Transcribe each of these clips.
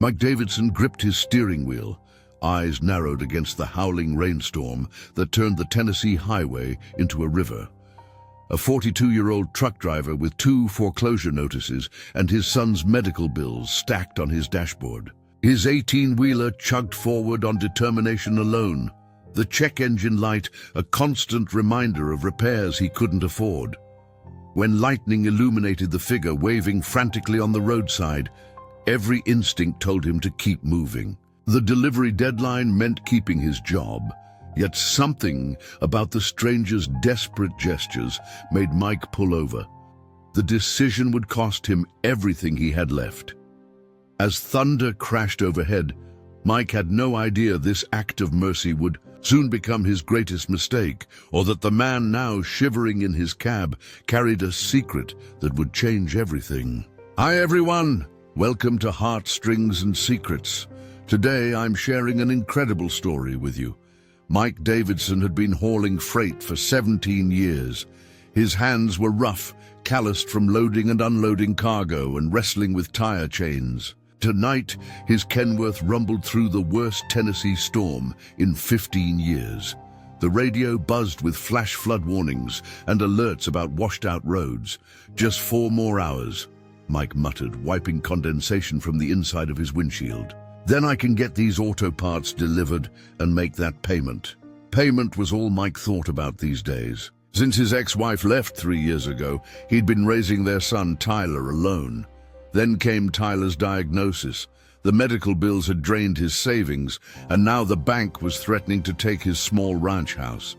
Mike Davidson gripped his steering wheel, eyes narrowed against the howling rainstorm that turned the Tennessee highway into a river. A 42-year-old truck driver with 2 foreclosure notices and his son's medical bills stacked on his dashboard. His 18-wheeler chugged forward on determination alone, the check engine light a constant reminder of repairs he couldn't afford. When lightning illuminated the figure waving frantically on the roadside, every instinct told him to keep moving. The delivery deadline meant keeping his job, yet something about the stranger's desperate gestures made Mike pull over. The decision would cost him everything he had left. As thunder crashed overhead, Mike had no idea this act of mercy would soon become his greatest mistake, or that the man now shivering in his cab carried a secret that would change everything. Hi everyone! Welcome to Heartstrings and Secrets. Today I'm sharing an incredible story with you. Mike Davidson had been hauling freight for 17 years. His hands were rough, calloused from loading and unloading cargo and wrestling with tire chains. Tonight, his Kenworth rumbled through the worst Tennessee storm in 15 years. The radio buzzed with flash flood warnings and alerts about washed-out roads. Just 4 more hours, Mike muttered, wiping condensation from the inside of his windshield. Then I can get these auto parts delivered and make that payment. Payment was all Mike thought about these days. Since his ex-wife left 3 years ago, he'd been raising their son Tyler alone. Then came Tyler's diagnosis. The medical bills had drained his savings, and now the bank was threatening to take his small ranch house.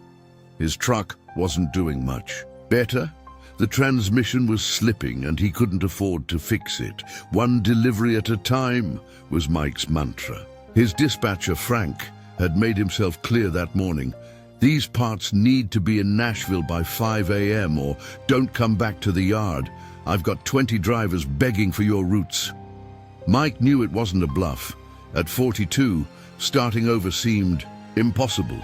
His truck wasn't doing much. Better? The transmission was slipping and he couldn't afford to fix it. One delivery at a time was Mike's mantra. His dispatcher, Frank, had made himself clear that morning. These parts need to be in Nashville by 5 a.m. or don't come back to the yard. I've got 20 drivers begging for your routes. Mike knew it wasn't a bluff. At 42, starting over seemed impossible.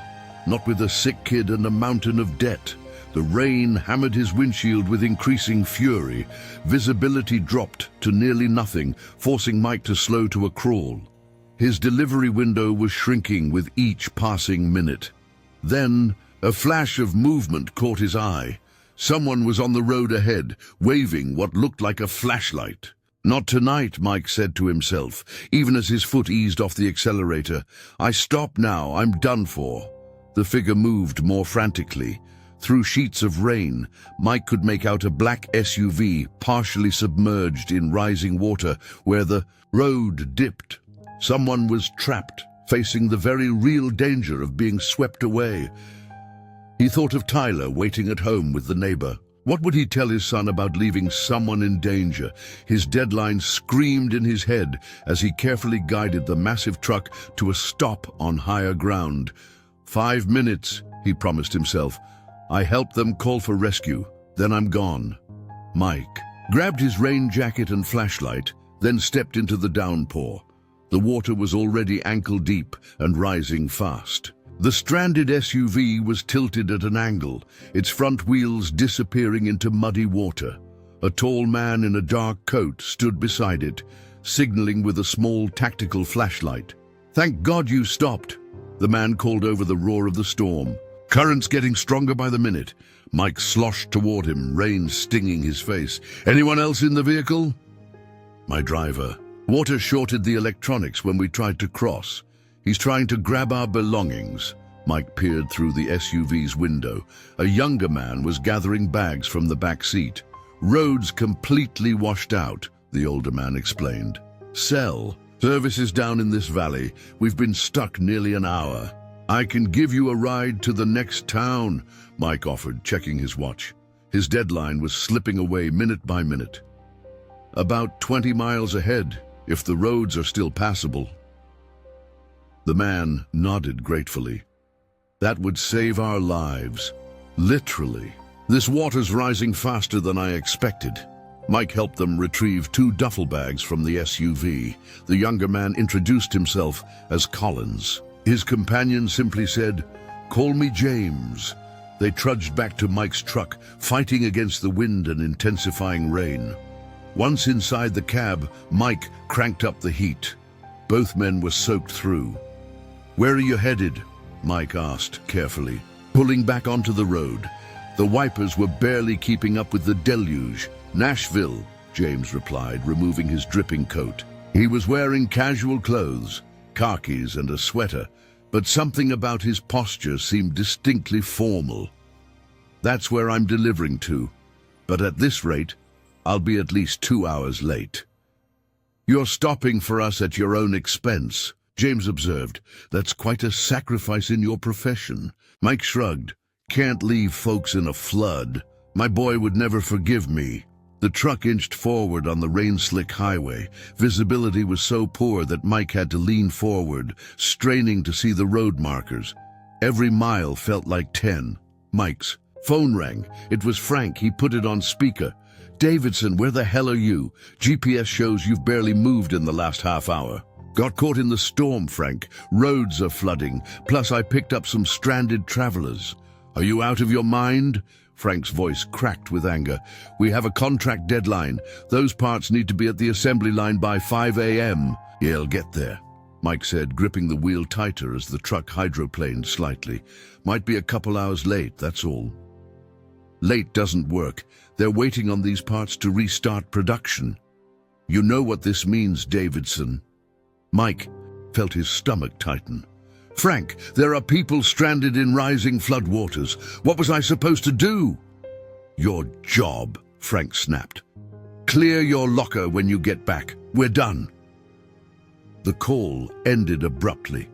Not with a sick kid and a mountain of debt. The rain hammered his windshield with increasing fury. Visibility dropped to nearly nothing, forcing Mike to slow to a crawl. His delivery window was shrinking with each passing minute. Then, a flash of movement caught his eye. Someone was on the road ahead, waving what looked like a flashlight. Not tonight, Mike said to himself, even as his foot eased off the accelerator. I stop now, I'm done for. The figure moved more frantically. Through sheets of rain, Mike could make out a black SUV partially submerged in rising water where the road dipped. Someone was trapped, facing the very real danger of being swept away. He thought of Tyler waiting at home with the neighbor. What would he tell his son about leaving someone in danger? His deadline screamed in his head as he carefully guided the massive truck to a stop on higher ground. 5 minutes, he promised himself. I help them call for rescue, then I'm gone. Mike grabbed his rain jacket and flashlight, then stepped into the downpour. The water was already ankle-deep and rising fast. The stranded SUV was tilted at an angle, its front wheels disappearing into muddy water. A tall man in a dark coat stood beside it, signaling with a small tactical flashlight. Thank God you stopped, the man called over the roar of the storm. Currents getting stronger by the minute. Mike sloshed toward him, rain stinging his face. Anyone else in the vehicle? My driver. Water shorted the electronics when we tried to cross. He's trying to grab our belongings. Mike peered through the SUV's window. A younger man was gathering bags from the back seat. Roads completely washed out, the older man explained. Sell. Service is down in this valley. We've been stuck nearly an hour. I can give you a ride to the next town, Mike offered, checking his watch. His deadline was slipping away minute by minute. About 20 miles ahead, if the roads are still passable. The man nodded gratefully. That would save our lives. Literally. This water's rising faster than I expected. Mike helped them retrieve 2 duffel bags from the SUV. The younger man introduced himself as Collins. His companion simply said, "Call me James." They trudged back to Mike's truck, fighting against the wind and intensifying rain. Once inside the cab, Mike cranked up the heat. Both men were soaked through. "Where are you headed?" Mike asked carefully, pulling back onto the road. The wipers were barely keeping up with the deluge. "Nashville," James replied, removing his dripping coat. He was wearing casual clothes, khakis and a sweater, but something about his posture seemed distinctly formal. "That's where I'm delivering to, but at this rate, I'll be at least 2 hours late." "You're stopping for us at your own expense," James observed. "That's quite a sacrifice in your profession." Mike shrugged. "Can't leave folks in a flood. My boy would never forgive me." The truck inched forward on the rain-slick highway. Visibility was so poor that Mike had to lean forward, straining to see the road markers. Every mile felt like 10. Mike's phone rang. It was Frank. He put it on speaker. "Davidson, where the hell are you? GPS shows you've barely moved in the last half hour." "Got caught in the storm, Frank. Roads are flooding. Plus I picked up some stranded travelers." "Are you out of your mind?" Frank's voice cracked with anger. "We have a contract deadline. Those parts need to be at the assembly line by 5 a.m. "Yeah, I'll get there," Mike said, gripping the wheel tighter as the truck hydroplaned slightly. "Might be a couple hours late, that's all." "Late doesn't work. They're waiting on these parts to restart production." "You know what this means, Davidson." Mike felt his stomach tighten. "Frank, there are people stranded in rising floodwaters. What was I supposed to do?" "Your job," Frank snapped. "Clear your locker when you get back. We're done." The call ended abruptly.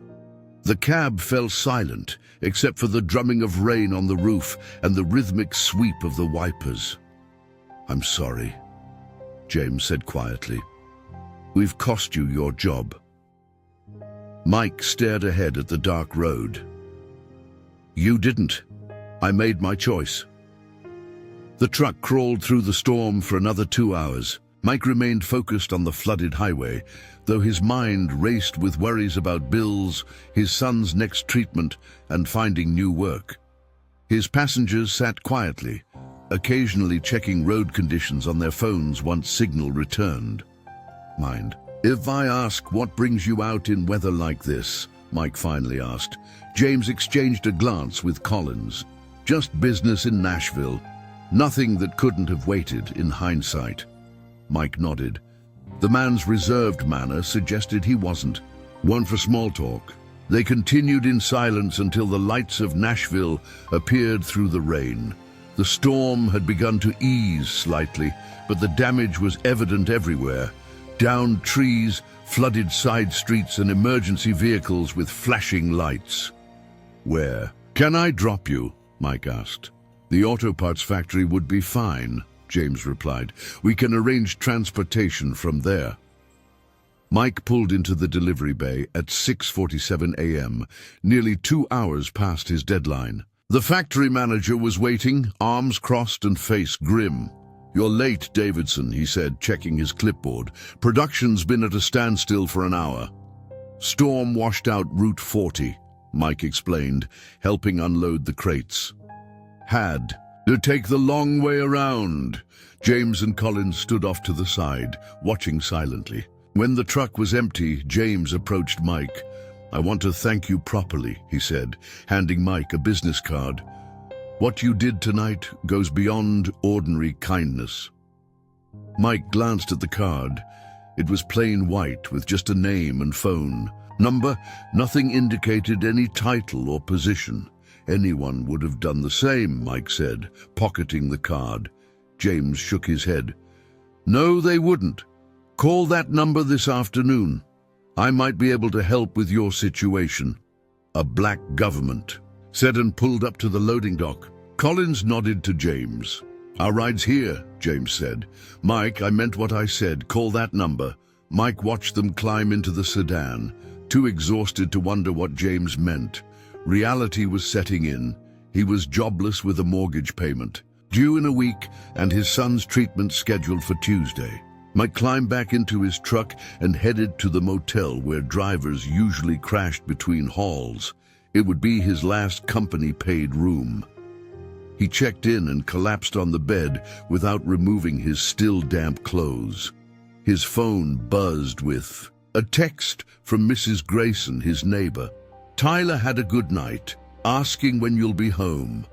The cab fell silent, except for the drumming of rain on the roof and the rhythmic sweep of the wipers. "I'm sorry," James said quietly. "We've cost you your job." Mike stared ahead at the dark road. "You didn't. I made my choice." The truck crawled through the storm for another 2 hours. Mike remained focused on the flooded highway, though his mind raced with worries about bills, his son's next treatment, and finding new work. His passengers sat quietly, occasionally checking road conditions on their phones once signal returned. "Mind, if I ask what brings you out in weather like this?" Mike finally asked. James exchanged a glance with Collins. "Just business in Nashville. Nothing that couldn't have waited in hindsight." Mike nodded. The man's reserved manner suggested he wasn't one for small talk. They continued in silence until the lights of Nashville appeared through the rain. The storm had begun to ease slightly, but the damage was evident everywhere. Downed trees, flooded side streets, and emergency vehicles with flashing lights. "Where? Can I drop you?" Mike asked. "The auto parts factory would be fine," James replied. "We can arrange transportation from there." Mike pulled into the delivery bay at 6:47 a.m., nearly 2 hours past his deadline. The factory manager was waiting, arms crossed and face grim. "You're late, Davidson," he said, checking his clipboard. "Production's been at a standstill for an hour." "Storm washed out Route 40, Mike explained, helping unload the crates. "Had to take the long way around." James and Collins stood off to the side, watching silently. When the truck was empty, James approached Mike. "I want to thank you properly," he said, handing Mike a business card. "What you did tonight goes beyond ordinary kindness." Mike glanced at the card. It was plain white with just a name and phone number. Nothing indicated any title or position. "Anyone would have done the same," Mike said, pocketing the card. James shook his head. "No, they wouldn't. Call that number this afternoon. I might be able to help with your situation." "A black government," said, and pulled up to the loading dock. Collins nodded to James. "Our ride's here," James said. "Mike, I meant what I said. Call that number." Mike watched them climb into the sedan, too exhausted to wonder what James meant. Reality was setting in. He was jobless with a mortgage payment due in a week and his son's treatment scheduled for Tuesday. Mike climbed back into his truck and headed to the motel where drivers usually crashed between hauls. It would be his last company-paid room. He checked in and collapsed on the bed without removing his still damp clothes. His phone buzzed with A text from Mrs. Grayson, his neighbor. Tyler had a good night, asking when you'll be home.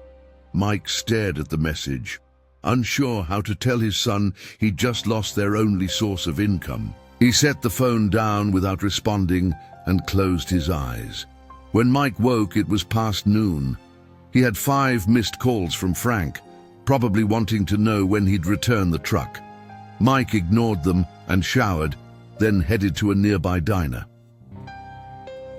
Mike stared at the message, unsure how to tell his son he'd just lost their only source of income. He set the phone down without responding and closed his eyes. When Mike woke, it was past noon. He had 5 missed calls from Frank, probably wanting to know when he'd return the truck. Mike ignored them and showered, then headed to a nearby diner.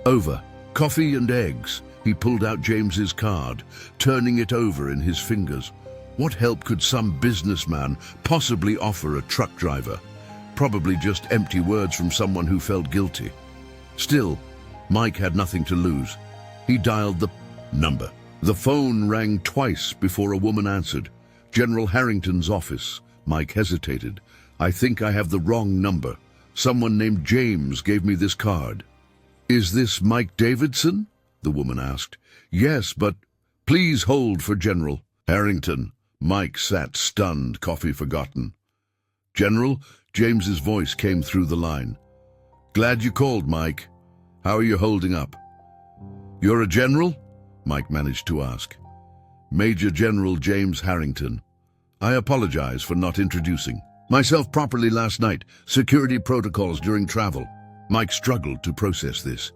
Over. Coffee and eggs. He pulled out James's card, turning it over in his fingers. What help could some businessman possibly offer a truck driver? Probably just empty words from someone who felt guilty. Still, Mike had nothing to lose. He dialed the number. The phone rang twice before a woman answered. General Harrington's office. Mike hesitated. I think I have the wrong number. Someone named James gave me this card. Is this Mike Davidson? The woman asked. Yes, but please hold for General Harrington. Mike sat stunned, coffee forgotten. General, James's voice came through the line. Glad you called, Mike. How are you holding up? You're a general? Mike managed to ask. Major General James Harrington. I apologize for not introducing myself properly last night. Security protocols during travel. Mike struggled to process this.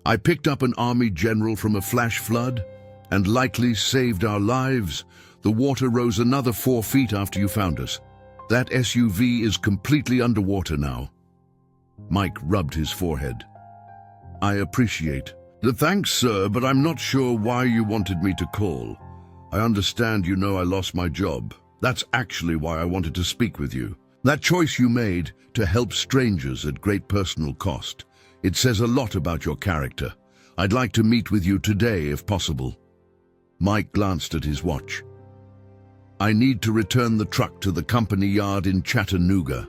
I picked up an army general from a flash flood and likely saved our lives. The water rose another 4 feet after you found us. That SUV is completely underwater now. Mike rubbed his forehead. I appreciate the thanks, sir, but I'm not sure why you wanted me to call. I understand you know I lost my job. That's actually why I wanted to speak with you. That choice you made to help strangers at great personal cost, it says a lot about your character. I'd like to meet with you today if possible. Mike glanced at his watch. I need to return the truck to the company yard in Chattanooga.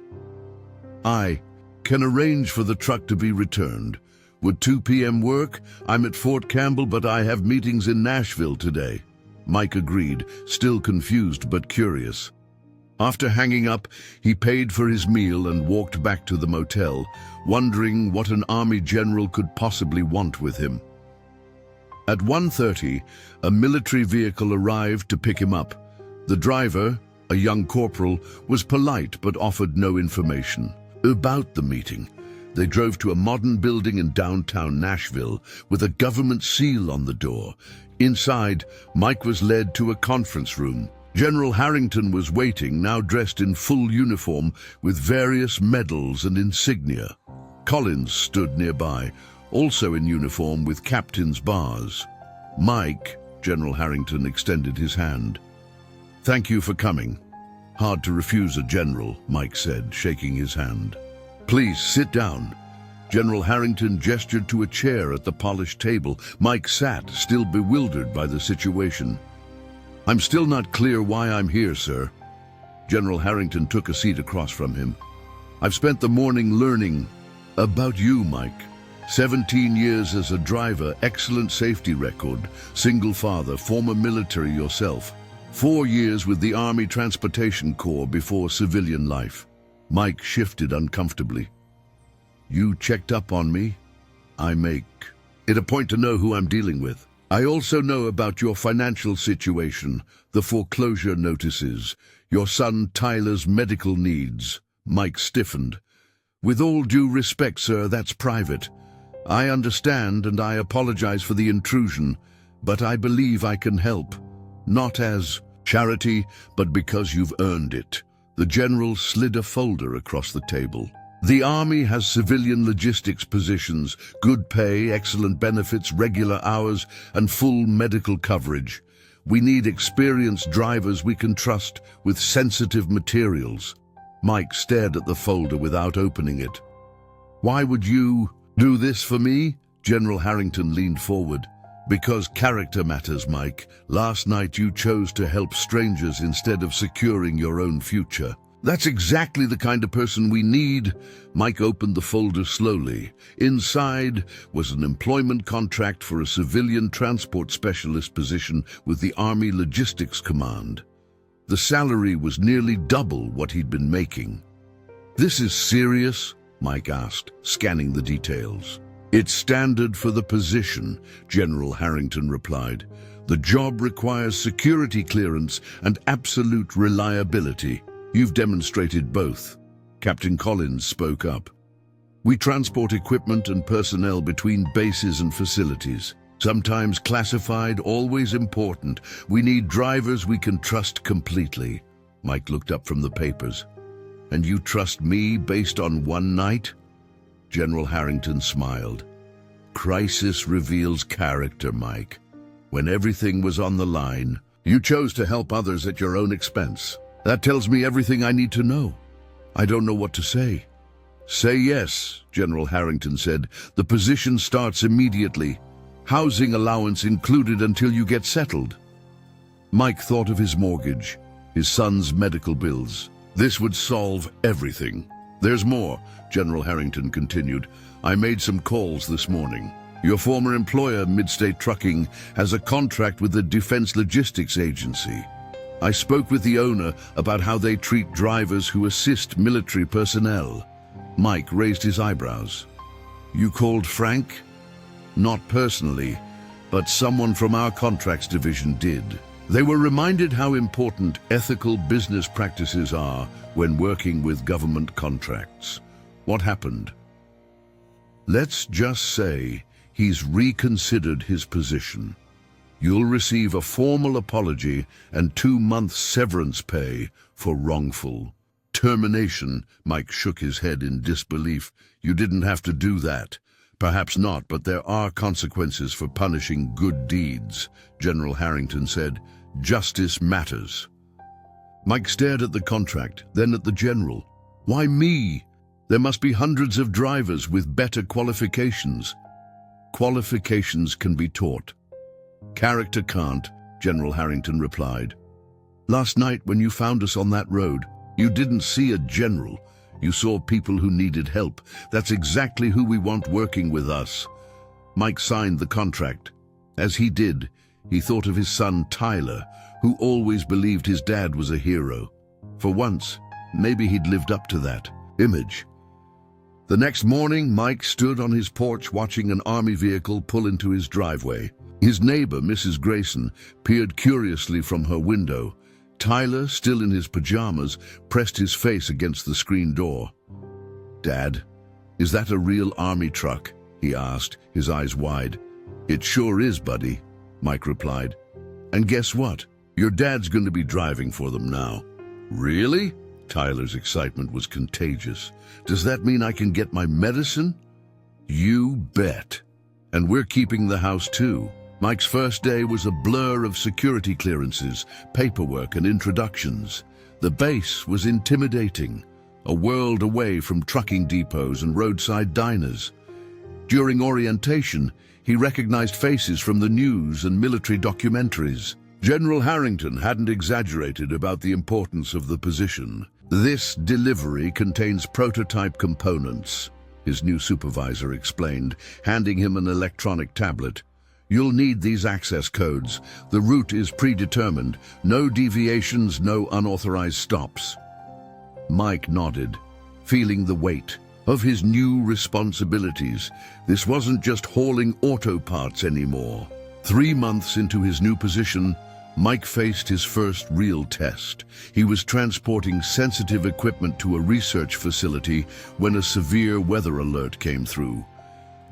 I can arrange for the truck to be returned. Would 2 p.m. work? I'm at Fort Campbell, but I have meetings in Nashville today. Mike agreed, still confused but curious. After hanging up, he paid for his meal and walked back to the motel, wondering what an army general could possibly want with him. At 1:30, a military vehicle arrived to pick him up. The driver, a young corporal, was polite but offered no information about the meeting. They drove to a modern building in downtown Nashville with a government seal on the door. Inside, Mike was led to a conference room. General Harrington was waiting, now dressed in full uniform with various medals and insignia. Collins stood nearby, also in uniform with captain's bars. Mike, General Harrington extended his hand. Thank you for coming. Hard to refuse a general, Mike said, shaking his hand. Please sit down. General Harrington gestured to a chair at the polished table. Mike sat, still bewildered by the situation. I'm still not clear why I'm here, sir. General Harrington took a seat across from him. I've spent the morning learning about you, Mike. 17 years as a driver, excellent safety record, single father, former military yourself. 4 years with the Army Transportation Corps before civilian life. Mike shifted uncomfortably. You checked up on me? I make it a point to know who I'm dealing with. I also know about your financial situation, the foreclosure notices, your son Tyler's medical needs. Mike stiffened. With all due respect, sir, that's private. I understand and I apologize for the intrusion, but I believe I can help. Not as charity, but because you've earned it. The general slid a folder across the table. The Army has civilian logistics positions, good pay, excellent benefits, regular hours, and full medical coverage. We need experienced drivers we can trust with sensitive materials. Mike stared at the folder without opening it. Why would you do this for me? General Harrington leaned forward. Because character matters, Mike. Last night you chose to help strangers instead of securing your own future. That's exactly the kind of person we need. Mike opened the folder slowly. Inside was an employment contract for a civilian transport specialist position with the Army Logistics Command. The salary was nearly double what he'd been making. This is serious? Mike asked, scanning the details. It's standard for the position, General Harrington replied. The job requires security clearance and absolute reliability. You've demonstrated both. Captain Collins spoke up. We transport equipment and personnel between bases and facilities. Sometimes classified, always important. We need drivers we can trust completely. Mike looked up from the papers. And you trust me based on one night? General Harrington smiled. Crisis reveals character, Mike. When everything was on the line, you chose to help others at your own expense. That tells me everything I need to know. I don't know what to say. Say yes, General Harrington said. The position starts immediately. Housing allowance included until you get settled. Mike thought of his mortgage, his son's medical bills. This would solve everything. There's more, General Harrington continued. I made some calls this morning. Your former employer, Midstate Trucking, has a contract with the Defense Logistics Agency. I spoke with the owner about how they treat drivers who assist military personnel. Mike raised his eyebrows. You called Frank? Not personally, but someone from our contracts division did. They were reminded how important ethical business practices are when working with government contracts. What happened? Let's just say he's reconsidered his position. You'll receive a formal apology and 2 months severance pay for wrongful termination. Mike shook his head in disbelief. You didn't have to do that. Perhaps not, but there are consequences for punishing good deeds, General Harrington said. Justice matters. Mike stared at the contract, then at the general. Why me? There must be hundreds of drivers with better qualifications. Qualifications can be taught. Character can't, General Harrington replied. Last night when you found us on that road, you didn't see a general. You saw people who needed help. That's exactly who we want working with us. Mike signed the contract. As he did, he thought of his son Tyler, who always believed his dad was a hero. For once, maybe he'd lived up to that image. The next morning, Mike stood on his porch watching an army vehicle pull into his driveway. His neighbor, Mrs. Grayson, peered curiously from her window. Tyler, still in his pajamas, pressed his face against the screen door. Dad, is that a real army truck? He asked, his eyes wide. It sure is, buddy, Mike replied. And guess what? Your dad's going to be driving for them now. Really? Tyler's excitement was contagious. Does that mean I can get my medicine? You bet. And we're keeping the house too. Mike's first day was a blur of security clearances, paperwork, and introductions. The base was intimidating, a world away from trucking depots and roadside diners. During orientation, he recognized faces from the news and military documentaries. General Harrington hadn't exaggerated about the importance of the position. This delivery contains prototype components, his new supervisor explained, handing him an electronic tablet. You'll need these access codes. The route is predetermined. No deviations, no unauthorized stops. Mike nodded, feeling the weight of his new responsibilities. This wasn't just hauling auto parts anymore. 3 months into his new position, Mike faced his first real test. He was transporting sensitive equipment to a research facility when a severe weather alert came through.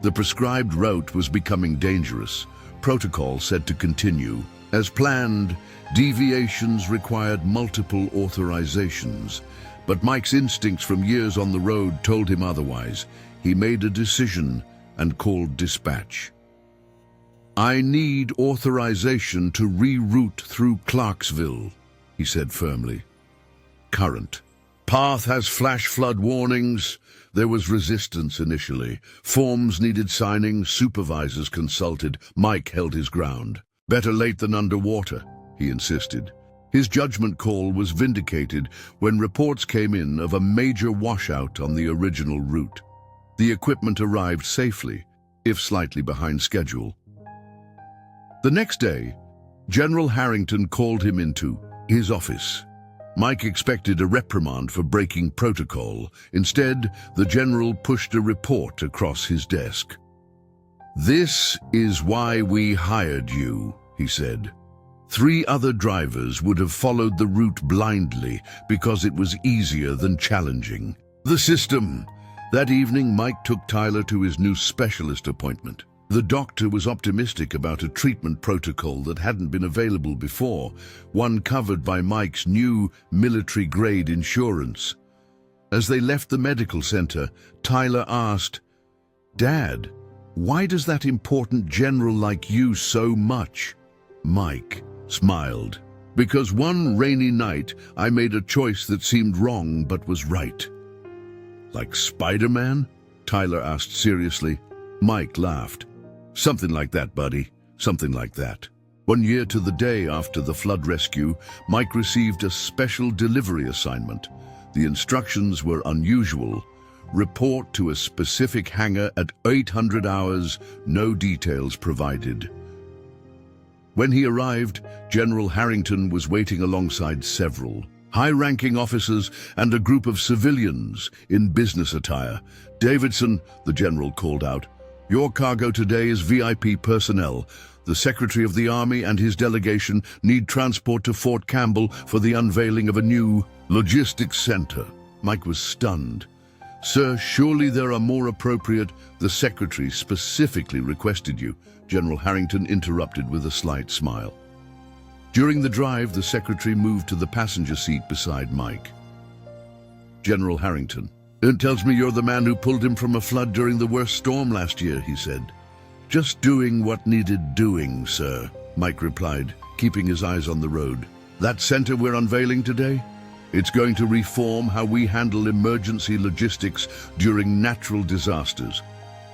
The prescribed route was becoming dangerous. Protocol said to continue. As planned, deviations required multiple authorizations. But Mike's instincts from years on the road told him otherwise. He made a decision and called dispatch. I need authorization to reroute through Clarksville, he said firmly. Current. Path has flash flood warnings. There was resistance initially. Forms needed signing, supervisors consulted. Mike held his ground. Better late than underwater, he insisted. His judgment call was vindicated when reports came in of a major washout on the original route. The equipment arrived safely, if slightly behind schedule. The next day, General Harrington called him into his office. Mike expected a reprimand for breaking protocol. Instead, the general pushed a report across his desk. "This is why we hired you," he said. 3 other drivers would have followed the route blindly because it was easier than challenging. The system. That evening, Mike took Tyler to his new specialist appointment. The doctor was optimistic about a treatment protocol that hadn't been available before, one covered by Mike's new military-grade insurance. As they left the medical center, Tyler asked, "Dad, why does that important general like you so much?" Mike smiled. "Because one rainy night, I made a choice that seemed wrong but was right." "Like Spider-Man?" Tyler asked seriously. Mike laughed. "Something like that, buddy. Something like that." 1 year to the day after the flood rescue, Mike received a special delivery assignment. The instructions were unusual. Report to a specific hangar at 800 hours, no details provided. When he arrived, General Harrington was waiting alongside several high-ranking officers and a group of civilians in business attire. "Davidson," the general called out, "your cargo today is VIP personnel. The Secretary of the Army and his delegation need transport to Fort Campbell for the unveiling of a new logistics center." Mike was stunned. "Sir, surely there are more appropriate—" "The Secretary specifically requested you," General Harrington interrupted with a slight smile. During the drive, the Secretary moved to the passenger seat beside Mike. General Harrington, "It tells me you're the man who pulled him from a flood during the worst storm last year," he said. "Just doing what needed doing, sir," Mike replied, keeping his eyes on the road. "That center we're unveiling today? It's going to reform how we handle emergency logistics during natural disasters.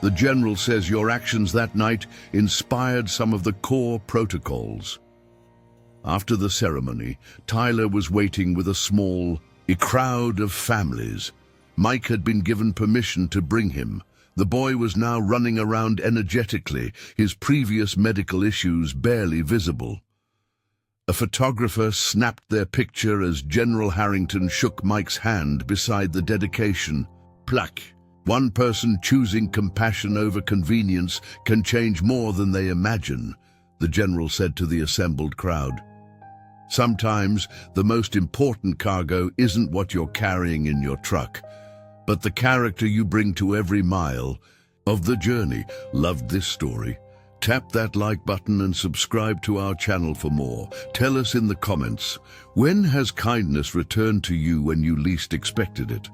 The general says your actions that night inspired some of the core protocols." After the ceremony, Tyler was waiting with a small crowd of families. Mike had been given permission to bring him. The boy was now running around energetically, his previous medical issues barely visible. A photographer snapped their picture as General Harrington shook Mike's hand beside the dedication plaque. "One person choosing compassion over convenience can change more than they imagine," the general said to the assembled crowd. "Sometimes the most important cargo isn't what you're carrying in your truck, but the character you bring to every mile of the journey." Loved this story? Tap that like button and subscribe to our channel for more. Tell us in the comments, when has kindness returned to you when you least expected it?